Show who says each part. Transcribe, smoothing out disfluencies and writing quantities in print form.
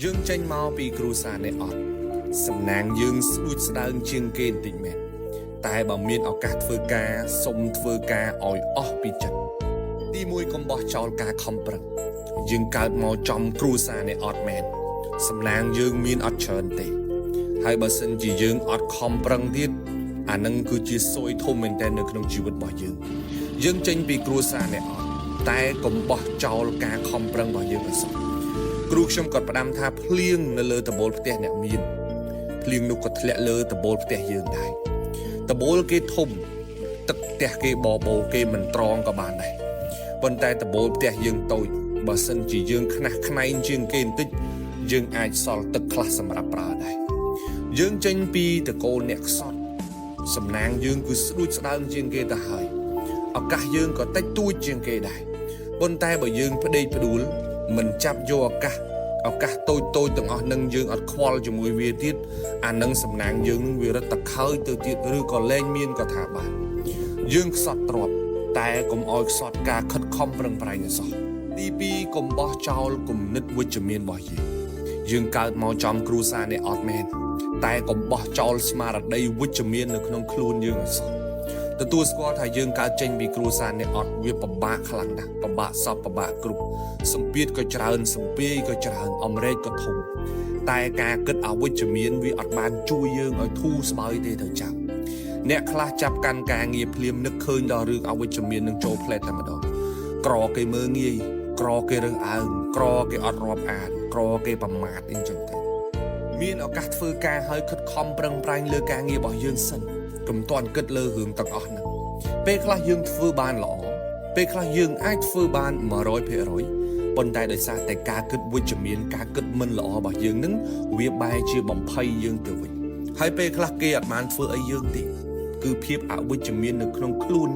Speaker 1: យើងចេញមកពីគ្រួសារនេះអត់សំណាងយើងស្ដួចស្ដើងជាងគេបន្តិចមែនតែបើមានឱកាសធ្វើការសុំធ្វើការឲ្យអស់ពីចិត្តទីមួយកុំបោះចោលការខំប្រឹងយើងកើតមកចំគ្រួសារនេះអត់មែនសំណាងយើងមានអត់ច្រើនទេហើយបើសិនជាយើងអត់ខំប្រឹងទៀតអានឹងគឺជាសួយធំមែនតើនៅក្នុងជីវិតរបស់យើងចេញពីគ្រួសារនេះអត់តែកុំបោះចោលការខំប្រឹងរបស់យើងឲ្យសោះគ្រូខ្ញុំក៏ផ្ដាំថាភ្លៀងនៅលើដំបូលផ្ទះអ្នកមានភ្លៀងនោះក៏ធ្លាក់លើដំបូលផ្ទះយើងដែរដំបូលគេធំទឹកផ្ទះគេបបោគេមិនត្រង់ក៏បានដែរប៉ុន្តែដំបូលផ្ទះយើងតូចបើសិនជាយើងខ្នះខ្នែងជាងគេបន្តិចយើងអាចសល់ទឹកខ្លះសម្រាប់ប្រើដែរយើងចេញពីតកូលអ្នកខ្សត់សំណាងយើងគឺស្ដួចស្ដើងជាងគេទៅហើយឱកាសយើងក៏តិចតួចជាងគេដែរប៉ុន្តែបើយើងផ្ដេកផ្ដួលមិនចាប់យកឱកាសតូចទាំងអស់នឹងយើងអត់ខ្វល់ជាមួយវាទៀតអានឹងសំណាងយើងនឹងវារត់តខើយទៅទៀតឬក៏លែងមានក៏ថាបានយើងខ្សត់ទ្រពតែកុំឲ្យខ្សត់ការខិតខំប្រឹងប្រែងសោះទី2កុំបោះចោលគំនិតវិជ្ជមានរបស់យើងកើតមកចំគ្រួសារនេះអត់មែនតែកុំបោះចោលស្មារតីវិជ្ជមាននៅក្នុងខ្លួនយើងឲ្យសោះទទួលស្គាល់ថាយើងកើតចេញពីគ្រួសារនេះអត់វាពិបាកខ្លាំងណាស់ពិបាកសពពិបាកគ្រប់សម្ពាធក៏ច្រើនសម្ពាយក៏ច្រើនអំរែកក៏ធំតែការគិតអវិជ្ជមានវាអត់បានជួយយើងឲ្យធូរស្បើយទេទៅចាំអ្នកខ្លះចាប់កាន់ការងារភ្លាមនឹកឃើញដល់រឿងអវិជ្ជមាននឹងចូលផ្លែតតែម្ដងក្រគេមើងងាយក្រគេរើសអើងក្រគេអត់រាប់អានក្រគេប្រមាថអីចឹងទៅមានឱកាសធ្វើការឲ្យខិតខំប្រឹងប្រែងលើការងាររបស់យើងសិនកុំទាន់គិតលើរឿងទាំងអស់ហ្នឹងពេលខ្លះយើងធ្វើបានល្អពេលខ្លះយើងអាចធ្វើបាន 100% ប៉ុន្តែដោយសារតែការគិតវិជ្ជមានការគិតមិនល្អរបស់យើងហ្នឹងវាបែរជាបំភ័យយើងទៅវិញហើយពេលខ្លះគេអត់បានធ្វើអីយើងទេគឺភាពអវិជ្ជមាននៅក្នុងខ្លួន